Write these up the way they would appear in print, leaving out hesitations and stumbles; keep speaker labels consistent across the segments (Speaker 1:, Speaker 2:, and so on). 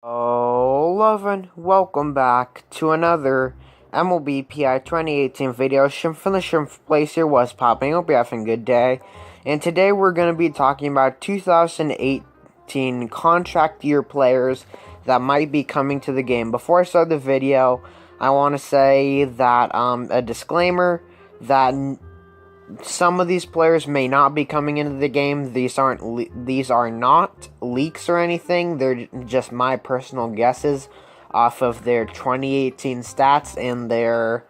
Speaker 1: Hello and welcome back to another MLB PI 2018 video. Schimpf from the Schimpf place here was popping. Hope you're having a good day. And today we're going to be talking about 2018 contract year players that might be coming to the game. Before I start the video, I want to say that a disclaimer that some of these players may not be coming into the game. These are not leaks or anything. They're just my personal guesses off of their 2018 stats and their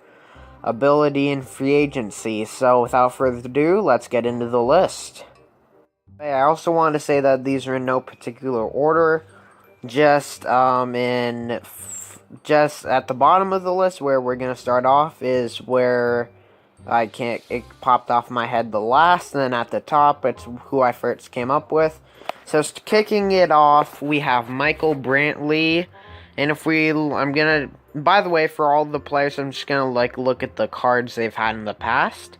Speaker 1: ability in free agency. So without further ado, let's get into the list. I also want to say that these are in no particular order. Just at the bottom of the list where we're gonna start off is where it popped off my head the last, and then at the top, it's who I first came up with. So, kicking it off, we have Michael Brantley, and by the way, for all the players, I'm just gonna, look at the cards they've had in the past,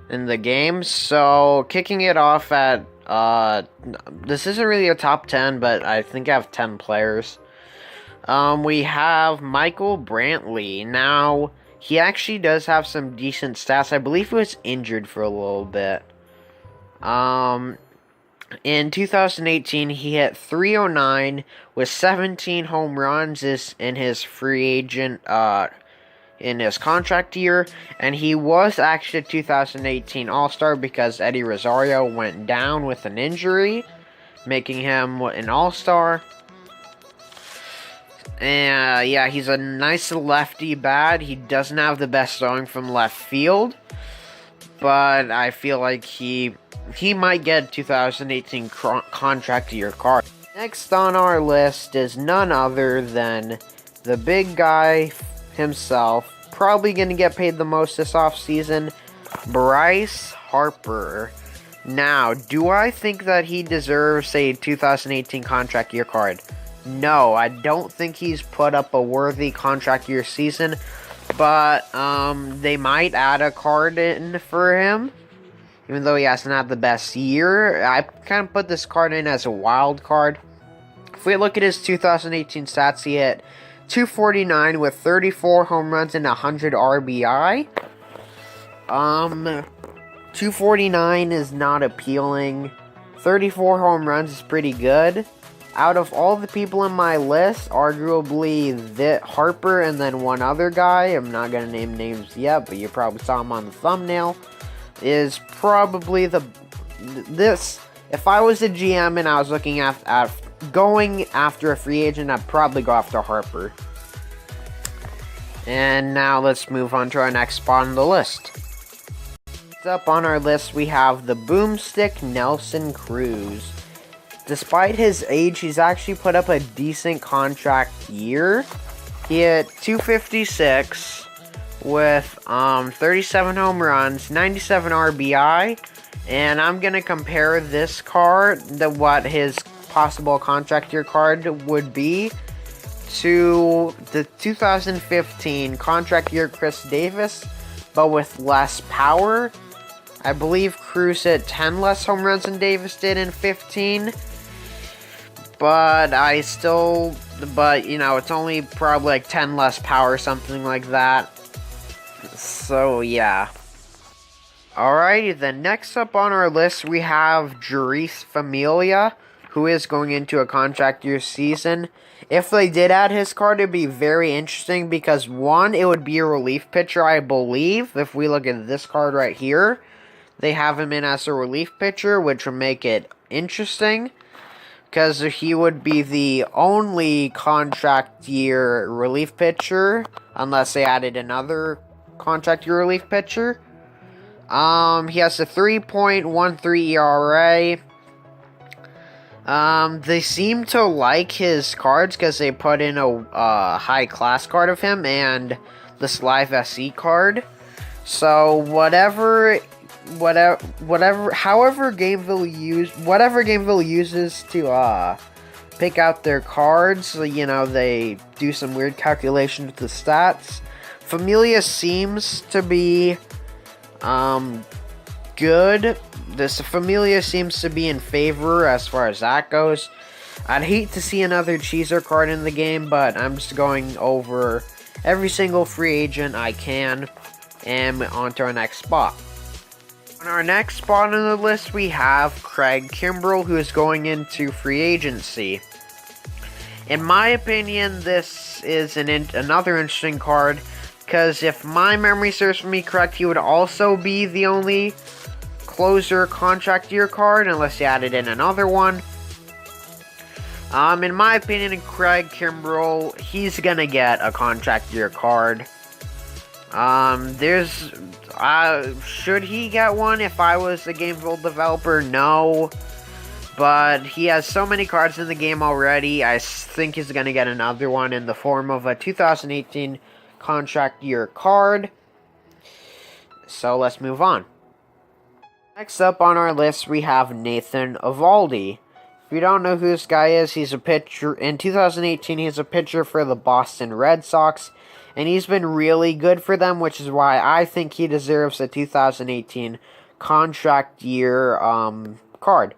Speaker 1: in the game. So, kicking it off at, this isn't really a top 10, but I think I have 10 players. We have Michael Brantley. Now, he actually does have some decent stats. I believe he was injured for a little bit. In 2018, he hit .309 with 17 home runs in his free agent, in his contract year. And he was actually a 2018 All-Star because Eddie Rosario went down with an injury, making him an All-Star. And yeah, he's a nice lefty bat. He doesn't have the best throwing from left field, but I feel like he might get a 2018 contract year card. Next on our list is none other than the big guy himself, probably going to get paid the most this offseason, Bryce Harper. Now, do I think that he deserves a 2018 contract year card? No, I don't think he's put up a worthy contract year season, but they might add a card in for him, even though he hasn't had the best year. I kind of put this card in as a wild card. If we look at his 2018 stats, he hit .249 with 34 home runs and 100 RBI. 249 is not appealing. 34 home runs is pretty good. Out of all the people in my list, arguably Harper and then one other guy, I'm not going to name names yet, but you probably saw him on the thumbnail, is probably if I was a GM and I was looking at going after a free agent, I'd probably go after Harper. And now let's move on to our next spot on the list. Next up on our list, we have the Boomstick Nelson Cruz. Despite his age, he's actually put up a decent contract year. He hit .256 with 37 home runs, 97 RBI, and I'm gonna compare this card, what his possible contract year card would be, to the 2015 contract year Chris Davis, but with less power. I believe Cruz hit 10 less home runs than Davis did in 15. But it's only probably 10 less power, something like that. So, yeah. Alrighty, then next up on our list, we have Jeurys Familia, who is going into a contract year season. If they did add his card, it'd be very interesting because, one, it would be a relief pitcher, I believe. If we look at this card right here, they have him in as a relief pitcher, which would make it interesting, because he would be the only contract year relief pitcher, unless they added another contract year relief pitcher. He has a 3.13 ERA. They seem to like his cards because they put in a high class card of him and this live SE card. So however Gameville uses to pick out their cards, they do some weird calculations with the stats. Familia seems to be good. This Familia seems to be in favor as far as that goes. I'd hate to see another cheeser card in the game, but I'm just going over every single free agent I can, and on to our next spot. On our next spot on the list, we have Craig Kimbrell, who is going into free agency. In my opinion, this is another interesting card, because if my memory serves me correct, he would also be the only closer contract year card, unless he added in another one. In my opinion, Craig Kimbrell, he's gonna get a contract year card. Should he get one if I was a Gameville developer? No. But he has so many cards in the game already, I think he's gonna get another one in the form of a 2018 contract year card. So let's move on. Next up on our list, we have Nathan Eovaldi. If you don't know who this guy is, he's a pitcher. In 2018, he's a pitcher for the Boston Red Sox, and he's been really good for them, which is why I think he deserves a 2018 contract year card.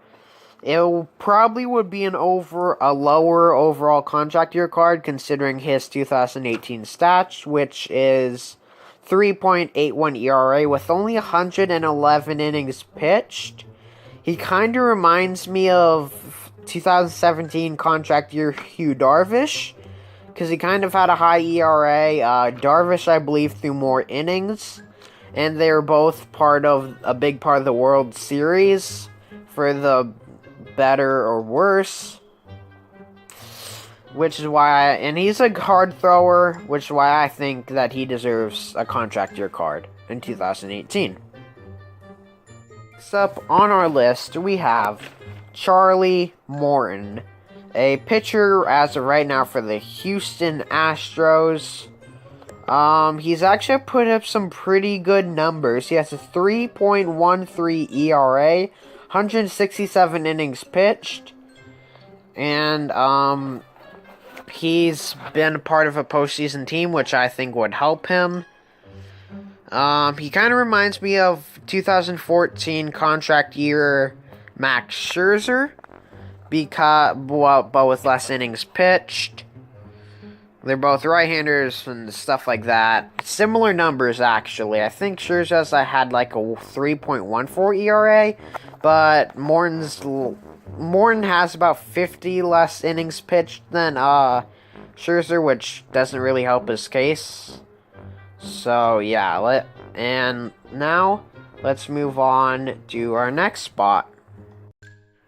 Speaker 1: It probably would be a lower overall contract year card, considering his 2018 stats, which is 3.81 ERA with only 111 innings pitched. He kind of reminds me of 2017 contract year Hugh Darvish, because he kind of had a high ERA. Darvish, I believe, threw more innings, and they were both a big part of the World Series, for the better or worse. Which is why, and he's a hard thrower, which is why I think that he deserves a contract year card in 2018. Next up on our list, we have Charlie Morton, a pitcher as of right now for the Houston Astros. He's actually put up some pretty good numbers. He has a 3.13 ERA, 167 innings pitched, and he's been part of a postseason team, which I think would help him. He kind of reminds me of 2014 contract year Max Scherzer, but with less innings pitched. They're both right-handers and stuff like that. Similar numbers, actually. I think Scherzer had like a 3.14 ERA, but Morton has about 50 less innings pitched than Scherzer, which doesn't really help his case. So yeah, and now let's move on to our next spot.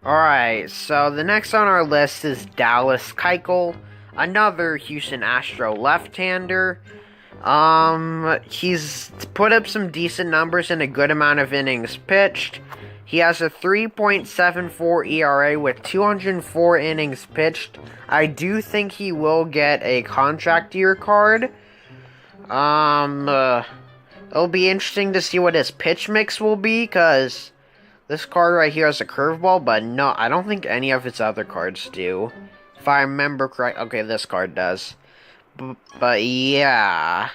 Speaker 1: Alright, so the next on our list is Dallas Keuchel, another Houston Astro left-hander. He's put up some decent numbers and a good amount of innings pitched. He has a 3.74 ERA with 204 innings pitched. I do think he will get a contract year card. It'll be interesting to see what his pitch mix will be, because this card right here has a curveball, but no, I don't think any of its other cards do. If I remember correct, okay, this card does. But yeah.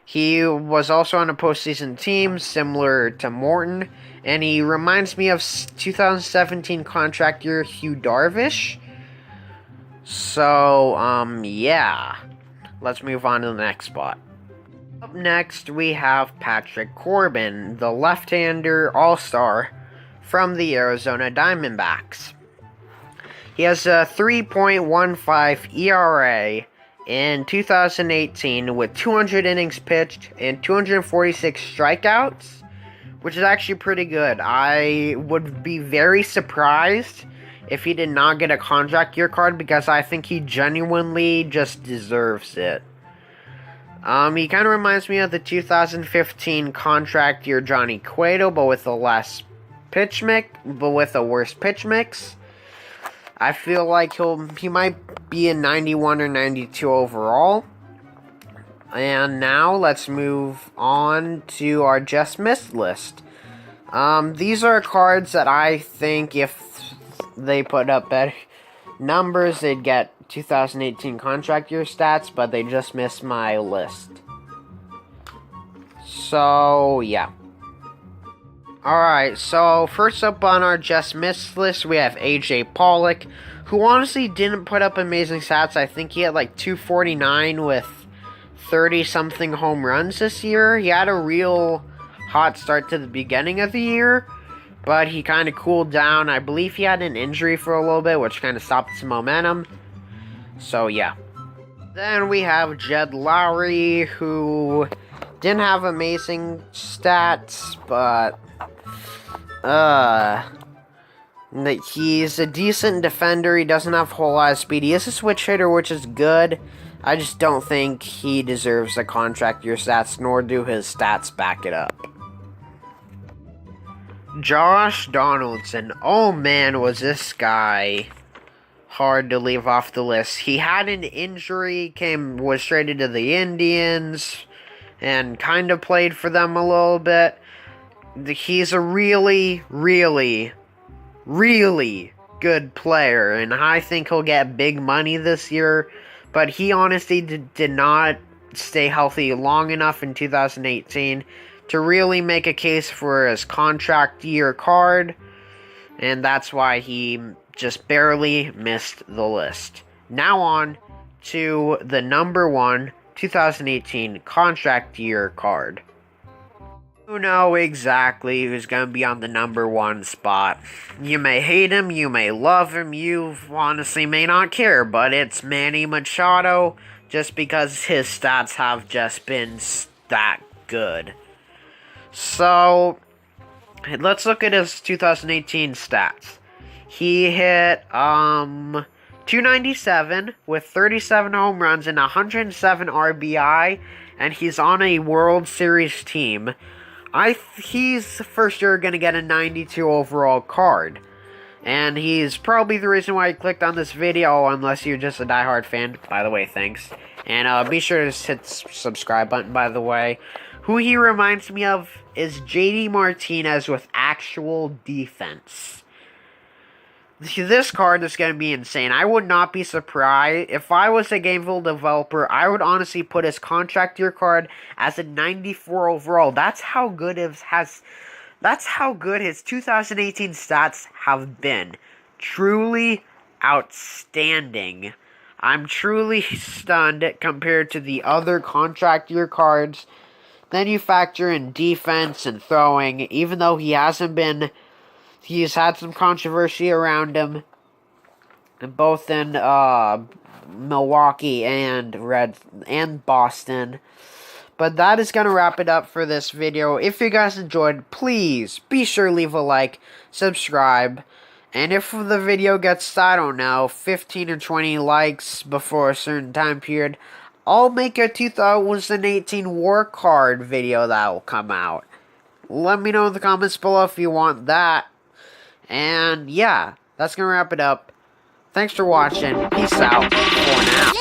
Speaker 1: He was also on a postseason team, similar to Morton, and he reminds me of 2017 contract year Hugh Darvish. So, yeah. Let's move on to the next spot. Up next, we have Patrick Corbin, the left-hander all-star from the Arizona Diamondbacks. He has a 3.15 ERA in 2018 with 200 innings pitched and 246 strikeouts, which is actually pretty good. I would be very surprised if he did not get a contract year card, because I think he genuinely just deserves it. He kind of reminds me of the 2015 contract year Johnny Cueto, but with a worse pitch mix. I feel like he might be a 91 or 92 overall. And now let's move on to our just missed list. These are cards that I think if they put up better numbers, they'd get 2018 contract year stats, but they just missed my list. So, yeah. Alright, so first up on our just missed list, we have AJ Pollock, who honestly didn't put up amazing stats. I think he had like 249 with 30-something home runs this year. He had a real hot start to the beginning of the year, but he kind of cooled down. I believe he had an injury for a little bit, which kind of stopped his momentum. So, yeah. Then we have Jed Lowry, who didn't have amazing stats, but he's a decent defender. He doesn't have a whole lot of speed. He is a switch hitter, which is good. I just don't think he deserves a contract year stats, nor do his stats back it up. Josh Donaldson. Oh man, was this guy hard to leave off the list. He had an injury, was traded to the Indians, and kind of played for them a little bit. He's a really, really, really good player, and I think he'll get big money this year, but he honestly did not stay healthy long enough in 2018 to really make a case for his contract year card, and that's why he just barely missed the list. Now on to the number 1 2018 contract year card. You know exactly who's going to be on the number 1 spot. You may hate him, you may love him, you honestly may not care, but it's Manny Machado, just because his stats have just been that good. So, let's look at his 2018 stats. He hit 297 with 37 home runs and 107 RBI, and he's on a World Series team. He's for sure going to get a 92 overall card. And he's probably the reason why I clicked on this video, unless you're just a diehard fan. By the way, thanks. And be sure to hit the subscribe button, by the way. Who he reminds me of is JD Martinez with actual defense. This card is going to be insane. I would not be surprised. If I was a Gameville developer, I would honestly put his contract year card as a 94 overall. That's how good his 2018 stats have been. Truly outstanding. I'm truly stunned compared to the other contract year cards. Then you factor in defense and throwing, even though he's had some controversy around him, both in Milwaukee and Boston. But that is going to wrap it up for this video. If you guys enjoyed, please be sure to leave a like, subscribe, and if the video gets, I don't know, 15 or 20 likes before a certain time period, I'll make a 2018 War Card video that will come out. Let me know in the comments below if you want that. And yeah, that's going to wrap it up. Thanks for watching. Peace out for now.